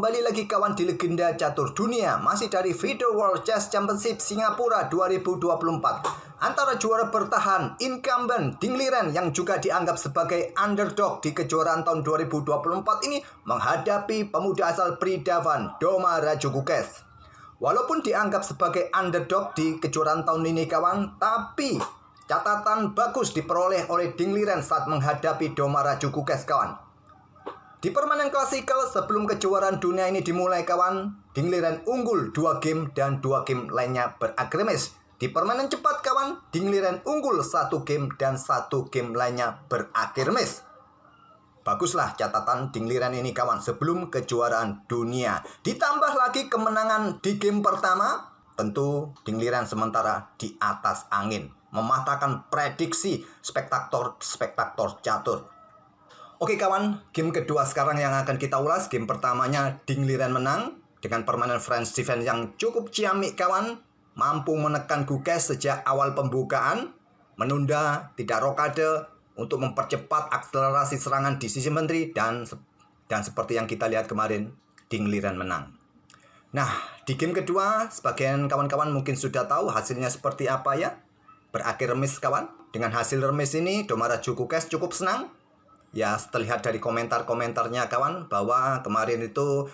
kembali lagi kawan di Legenda Catur Dunia. Masih dari Video World Chess Championship Singapura 2024. Antara juara bertahan incumbent Ding Liren yang juga dianggap sebagai underdog di kejuaraan tahun 2024 ini menghadapi pemuda asal Pridavan Doma Rajugukes. Walaupun dianggap sebagai underdog di kejuaraan tahun ini kawan, tapi catatan bagus diperoleh oleh Ding Liren saat menghadapi Doma Rajugukes kawan. Di permainan klasikal sebelum kejuaraan dunia ini dimulai kawan, Ding Liren unggul 2 game dan 2 game lainnya berakhir remis. Di permainan cepat kawan, Ding Liren unggul 1 game dan 1 game lainnya berakhir remis. Baguslah catatan Ding Liren ini kawan sebelum kejuaraan dunia. Ditambah lagi kemenangan di game pertama, tentu Ding Liren sementara di atas angin, mematahkan prediksi spektator catur. Oke kawan, game kedua sekarang yang akan kita ulas. Game pertamanya Ding Liren menang dengan permainan French defense yang cukup ciamik kawan. Mampu menekan Gukes sejak awal pembukaan, menunda, tidak rokade untuk mempercepat akselerasi serangan di sisi menteri, dan seperti yang kita lihat kemarin, Ding Liren menang. Nah, di game kedua, sebagian kawan-kawan mungkin sudah tahu hasilnya seperti apa ya. Berakhir remis kawan. Dengan hasil remis ini, Doma Rajugukes cukup senang. Ya, terlihat dari komentar-komentarnya kawan bahwa kemarin itu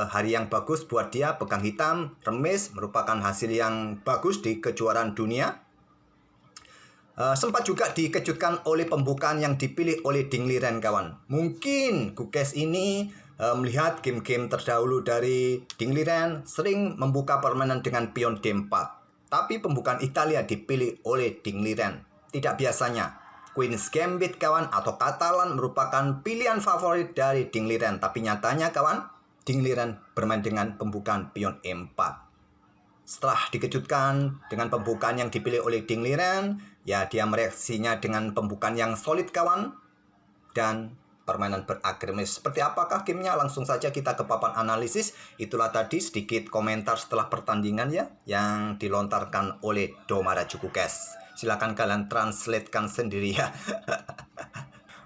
hari yang bagus buat dia, pegang hitam, remis, merupakan hasil yang bagus di kejuaraan dunia. Sempat juga dikejutkan oleh pembukaan yang dipilih oleh Ding Liren kawan. Mungkin Gukes ini melihat game-game terdahulu dari Ding Liren sering membuka permainan dengan pion D4. Tapi pembukaan Italia dipilih oleh Ding Liren. Tidak biasanya. Queen's Gambit kawan atau Katalan merupakan pilihan favorit dari Ding Liren. Tapi nyatanya kawan, Ding Liren bermain dengan pembukaan pion E4. Setelah dikejutkan dengan pembukaan yang dipilih oleh Ding Liren, ya dia mereaksinya dengan pembukaan yang solid kawan. Dan permainan berakhir remis. Seperti apakah gamenya? Langsung saja kita ke papan analisis. Itulah tadi sedikit komentar setelah pertandingan ya, yang dilontarkan oleh Doma Rajugukes. Silakan kalian translatekan sendiri ya.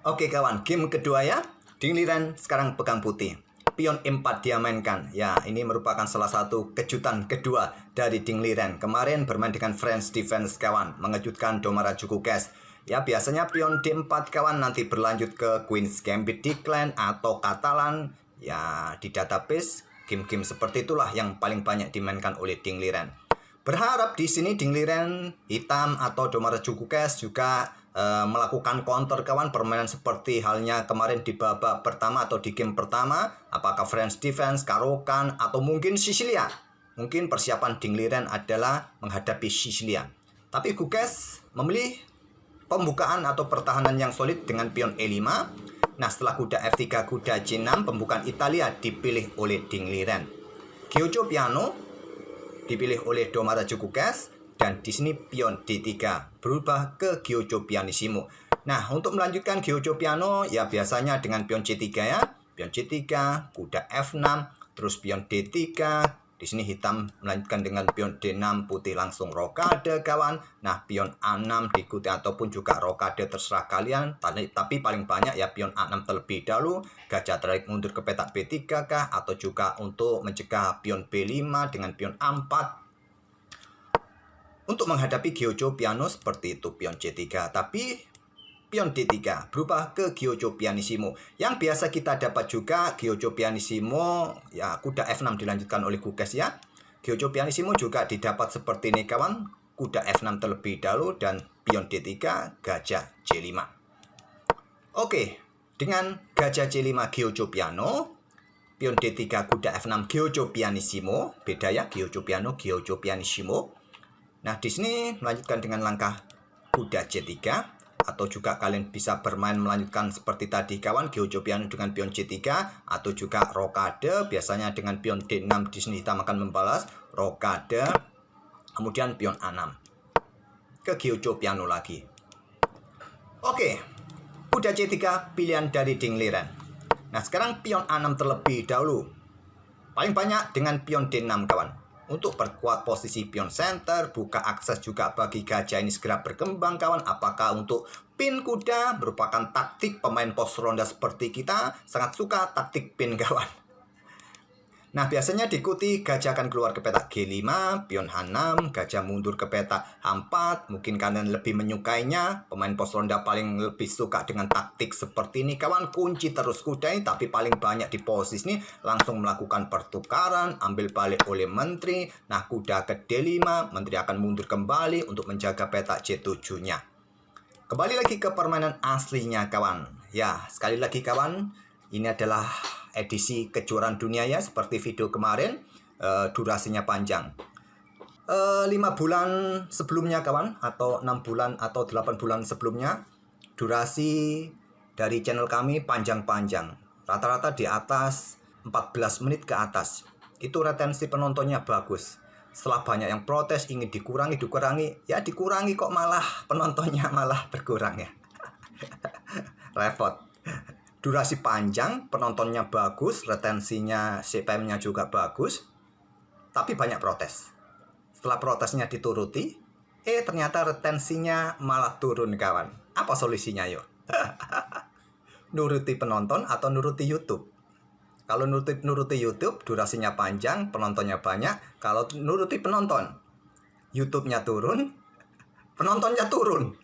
Oke kawan, game kedua ya. Ding Liren sekarang pegang putih. Pion E4 dia mainkan. Ya, ini merupakan salah satu kejutan kedua dari Ding Liren. Kemarin bermain dengan French defense kawan, mengejutkan Doma Rajugukes. Ya, biasanya pion D4 kawan nanti berlanjut ke Queen's Gambit Decline atau Katalan. Ya, di database game-game seperti itulah yang paling banyak dimainkan oleh Ding Liren. Berharap di sini Ding Liren hitam atau Doma Rajugukes juga melakukan counter kawan, permainan seperti halnya kemarin di babak pertama atau di game pertama. Apakah French defense, Caro-Kann, atau mungkin Sicilia. Mungkin persiapan Ding Liren adalah menghadapi Sicilia. Tapi Gukes memilih pembukaan atau pertahanan yang solid dengan pion E5. Nah, setelah kuda F3, kuda C6, pembukaan Italia dipilih oleh Ding Liren. Giojo piano dipilih oleh Doma Rajugukes, dan di sini pion D3 berubah ke Giojo pianissimo. Nah, untuk melanjutkan Giojo piano ya biasanya dengan pion C3 ya. Pion C3, kuda F6, terus pion D3. Di sini hitam melanjutkan dengan pion D6, putih langsung rokade kawan. Nah, pion A6 diikuti ataupun juga rokade terserah kalian. Tapi paling banyak ya pion A6 terlebih dahulu. Gajah tarik mundur ke petak B3 kah? Atau juga untuk mencegah pion B5 dengan pion A4. Untuk menghadapi Giojo piano seperti itu pion C3. Tapi pion D3 berubah ke Giojo pianissimo. Yang biasa kita dapat juga Giojo pianissimo, ya kuda F6 dilanjutkan oleh Gukes ya. Giojo pianissimo juga didapat seperti ini kawan, kuda F6 terlebih dahulu dan pion D3, gajah C5. Oke, dengan gajah C5 Giojo piano, pion D3 kuda F6 Giojo pianissimo, beda ya Giojo piano, Giojo pianissimo. Nah, di sini melanjutkan dengan langkah kuda C3. Atau juga kalian bisa bermain melanjutkan seperti tadi kawan, Giojo piano dengan pion C3 atau juga rokade biasanya dengan pion D6. Di sini kita akan membalas rokade, kemudian pion A6 ke Giojo piano lagi. Oke, kuda C3 pilihan dari Ding Liren. Nah, sekarang pion A6 terlebih dahulu, paling banyak dengan pion D6 kawan. Untuk perkuat posisi pion center, buka akses juga bagi gajah ini segera berkembang kawan. Apakah untuk pin kuda merupakan taktik pemain pos ronda seperti kita sangat suka taktik pin kawan. Nah, biasanya diikuti gajah akan keluar ke petak G5, pion H6, gajah mundur ke petak H4. Mungkin kalian lebih menyukainya. Pemain pos ronda paling lebih suka dengan taktik seperti ini. Kawan, kunci terus kuda ini, tapi paling banyak di posisi ini langsung melakukan pertukaran, ambil balik oleh menteri. Nah, kuda ke D5, menteri akan mundur kembali untuk menjaga petak C7-nya. Kembali lagi ke permainan aslinya, kawan. Ya, sekali lagi, kawan, ini adalah edisi kejuaraan dunia ya, seperti video kemarin. Durasinya panjang. 5 bulan sebelumnya, kawan, atau 6 bulan atau 8 bulan sebelumnya, durasi dari channel kami panjang-panjang. Rata-rata di atas 14 menit ke atas. Itu retensi penontonnya bagus. Setelah banyak yang protes ingin dikurangi, ya dikurangi kok malah penontonnya malah berkurang ya. Repot. Durasi panjang, penontonnya bagus, retensinya, CPM-nya juga bagus, tapi banyak protes. Setelah protesnya dituruti, ternyata retensinya malah turun, kawan. Apa solusinya, yuk? Nuruti penonton atau nuruti YouTube? Kalau nuruti YouTube, durasinya panjang, penontonnya banyak. Kalau nuruti penonton, YouTube-nya turun, penontonnya turun.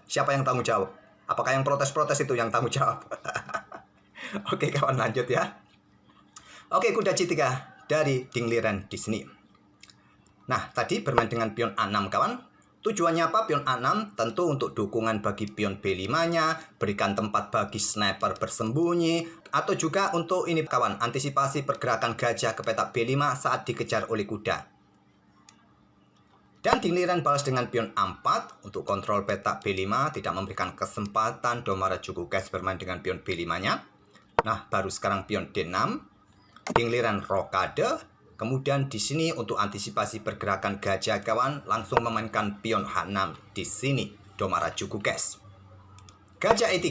Siapa yang tanggung jawab? Apakah yang protes-protes itu yang tanggung jawab? Oke, kawan, lanjut ya. Oke, kuda C3 dari Dingliren di sini. Nah, tadi bermain dengan pion A6, kawan. Tujuannya apa? Pion A6 tentu untuk dukungan bagi pion B5-nya, berikan tempat bagi sniper bersembunyi, atau juga untuk ini, kawan, antisipasi pergerakan gajah ke petak B5 saat dikejar oleh kuda. Dan Dingliren balas dengan pion A4 untuk kontrol petak B5, tidak memberikan kesempatan Domara Jukukes bermain dengan pion B5-nya. Nah, baru sekarang pion D6, Dingliren rokade. Kemudian di sini untuk antisipasi pergerakan gajah, kawan, langsung memainkan pion H6 di sini Domara Jukukes. Gajah E3,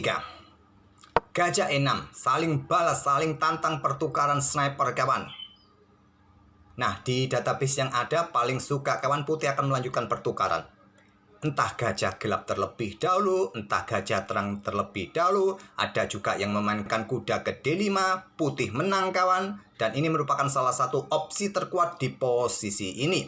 gajah E6, saling balas, saling tantang pertukaran sniper, kawan. Nah, di database yang ada paling suka, kawan, putih akan melanjutkan pertukaran. Entah gajah gelap terlebih dahulu, entah gajah terang terlebih dahulu. Ada juga yang memainkan kuda ke D5, putih menang, kawan. Dan ini merupakan salah satu opsi terkuat di posisi ini.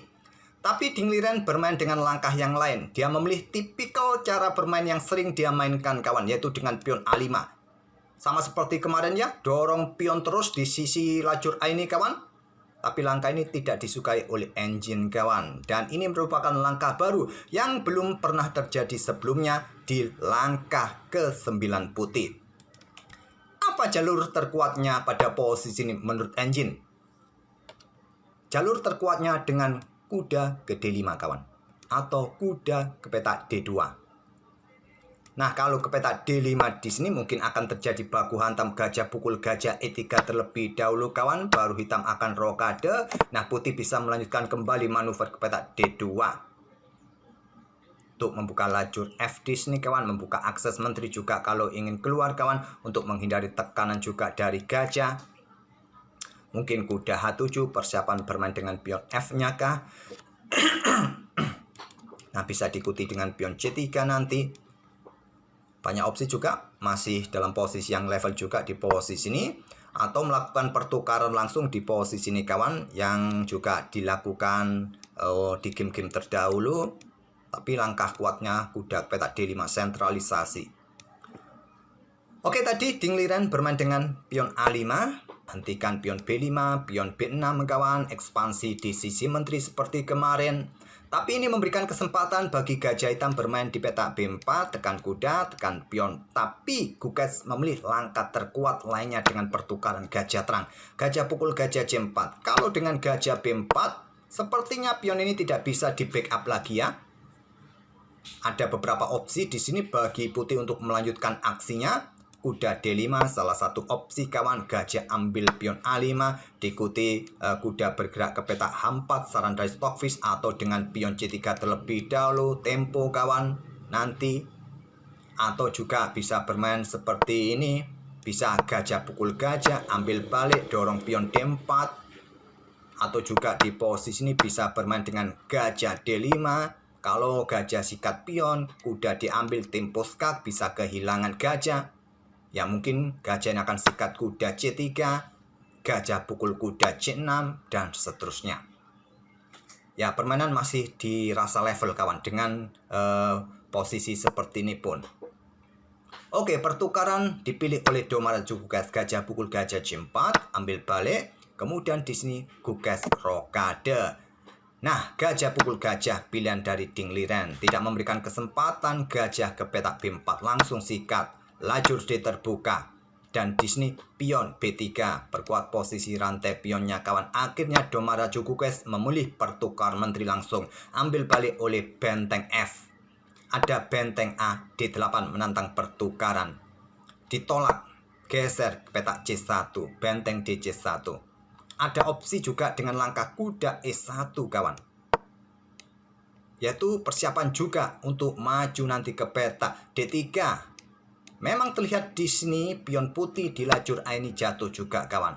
Tapi Dingliren bermain dengan langkah yang lain. Dia memilih tipikal cara bermain yang sering dia mainkan, kawan, yaitu dengan pion A5. Sama seperti kemarin ya, dorong pion terus di sisi lajur A ini, kawan. Tapi langkah ini tidak disukai oleh engine, kawan. Dan ini merupakan langkah baru yang belum pernah terjadi sebelumnya di langkah ke-9 putih. Apa jalur terkuatnya pada posisi ini menurut engine? Jalur terkuatnya dengan kuda ke D5, kawan. Atau kuda ke petak D2. Nah, kalau ke petak D5 di sini mungkin akan terjadi baku hantam gajah pukul gajah E3 terlebih dahulu, kawan. Baru hitam akan rokade. Nah, putih bisa melanjutkan kembali manuver ke petak D2. Untuk membuka lajur F di sini, kawan. Membuka akses menteri juga kalau ingin keluar, kawan. Untuk menghindari tekanan juga dari gajah. Mungkin kuda H7, persiapan bermain dengan pion F-nya kah? Nah, bisa diikuti dengan pion C3 nanti. Banyak opsi juga, masih dalam posisi yang level juga di posisi ini. Atau melakukan pertukaran langsung di posisi ini, kawan. Yang juga dilakukan di game-game terdahulu. Tapi langkah kuatnya kuda petak D5 sentralisasi. Oke, tadi Dingliren bermain dengan pion A5. Hentikan pion B5, pion B6, kawan. Ekspansi di sisi menteri seperti kemarin. Tapi ini memberikan kesempatan bagi gajah hitam bermain di petak B4, tekan kuda, tekan pion. Tapi Jukukes memilih langkah terkuat lainnya dengan pertukaran gajah terang. Gajah pukul gajah C4. Kalau dengan gajah B4, sepertinya pion ini tidak bisa di backup lagi ya. Ada beberapa opsi di sini bagi putih untuk melanjutkan aksinya. Kuda D5 salah satu opsi, kawan. Gajah ambil pion A5, diikuti kuda bergerak ke petak H4 saran dari Stockfish, atau dengan pion C3 terlebih dahulu tempo, kawan, nanti. Atau juga bisa bermain seperti ini, bisa gajah pukul gajah, ambil balik, dorong pion D4. Atau juga di posisi ini bisa bermain dengan gajah D5. Kalau gajah sikat pion, kuda diambil tempo skak, bisa kehilangan gajah. Ya, mungkin gajah yang akan sikat kuda C3. gajah pukul kuda C6, dan seterusnya. Ya, permainan masih dirasa level kawan dengan posisi seperti ini pun. Oke, pertukaran dipilih oleh Domarajo Gugas gajah pukul gajah C4, ambil balik. Kemudian di sini Gugas rokade. Nah, gajah pukul gajah pilihan dari Ding Liren tidak memberikan kesempatan gajah ke petak B4, langsung sikat. Lajur D terbuka. Dan di sini pion B3, perkuat posisi rantai pionnya kawan. Akhirnya Domarajo Gugas memilih pertukar menteri langsung, ambil balik oleh benteng F. Ada benteng A D8 menantang pertukaran. Ditolak, geser petak C1, benteng DC1. Ada opsi juga dengan langkah kuda E1 kawan. Yaitu persiapan juga untuk maju nanti ke petak D3. Memang terlihat di sini pion putih di lajur A ini jatuh juga kawan.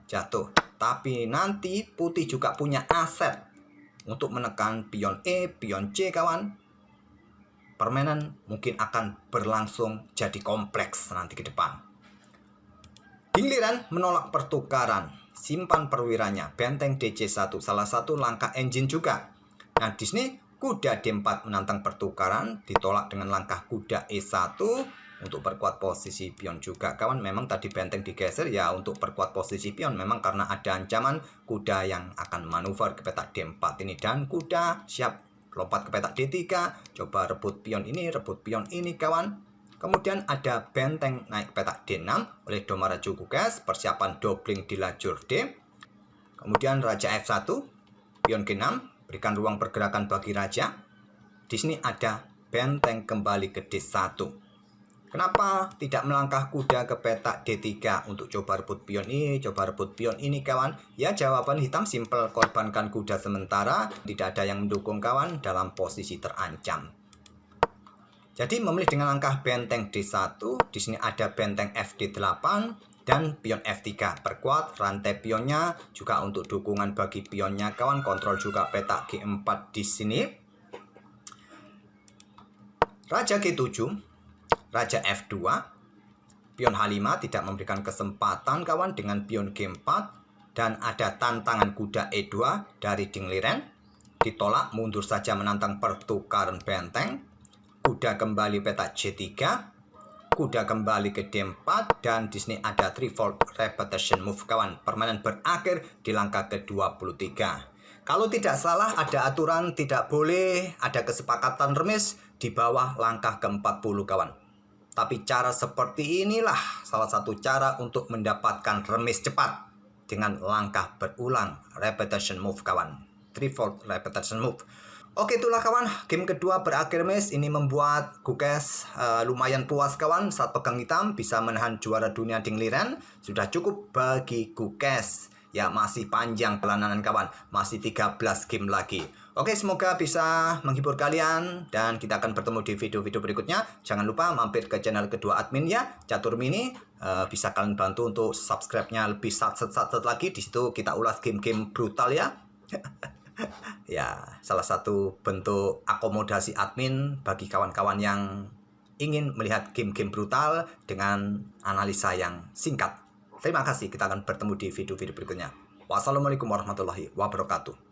Jatuh. Tapi nanti putih juga punya aset untuk menekan pion E, pion C kawan. Permainan mungkin akan berlangsung jadi kompleks nanti ke depan. Ding Liren menolak pertukaran. Simpan perwiranya. Benteng DC1 salah satu langkah engine juga. Nah di sini kuda D4 menantang pertukaran. Ditolak dengan langkah kuda E1. Untuk perkuat posisi pion juga kawan, memang tadi benteng digeser ya untuk perkuat posisi pion, memang karena ada ancaman kuda yang akan manuver ke petak D4 ini, dan kuda siap lompat ke petak D3, coba rebut pion ini kawan. Kemudian ada benteng naik ke petak D6 oleh Domarajo Gugas, persiapan doubling di lajur D. Kemudian raja F1, pion G6, berikan ruang pergerakan bagi raja. Di sini ada benteng kembali ke D1. Kenapa tidak melangkah kuda ke petak D3 untuk coba rebut pion ini, kawan? Ya, jawaban hitam simpel, korbankan kuda sementara, tidak ada yang mendukung kawan dalam posisi terancam. Jadi memilih dengan langkah benteng D1, di sini ada benteng FD8 dan pion F3. Perkuat rantai pionnya juga untuk dukungan bagi pionnya kawan, kontrol juga petak G4 di sini. Raja G7. Raja F2, pion H5 tidak memberikan kesempatan kawan dengan pion G4, dan ada tantangan kuda E2 dari Ding Liren. Ditolak, mundur saja menantang pertukaran benteng. Kuda kembali petak C3, kuda kembali ke D4, dan di sini ada threefold repetition move kawan. Permainan berakhir di langkah ke-23. Kalau tidak salah ada aturan tidak boleh ada kesepakatan remis di bawah langkah ke-40 kawan. Tapi cara seperti inilah salah satu cara untuk mendapatkan remis cepat dengan langkah berulang, repetition move kawan. Threefold repetition move. Oke, itulah kawan, game kedua berakhir remis. Ini membuat Gugas lumayan puas kawan. Saat pegang hitam bisa menahan juara dunia Ding Liren. Sudah cukup bagi Gugas. Ya, masih panjang perjalanan kawan. Masih 13 game lagi. Oke, semoga bisa menghibur kalian, dan kita akan bertemu di video-video berikutnya. Jangan lupa mampir ke channel kedua admin ya, Catur Mini. Bisa kalian bantu untuk subscribe-nya lebih satset lagi. Di situ kita ulas game-game brutal ya. Ya, salah satu bentuk akomodasi admin bagi kawan-kawan yang ingin melihat game-game brutal dengan analisa yang singkat. Terima kasih, kita akan bertemu di video-video berikutnya. Wassalamualaikum warahmatullahi wabarakatuh.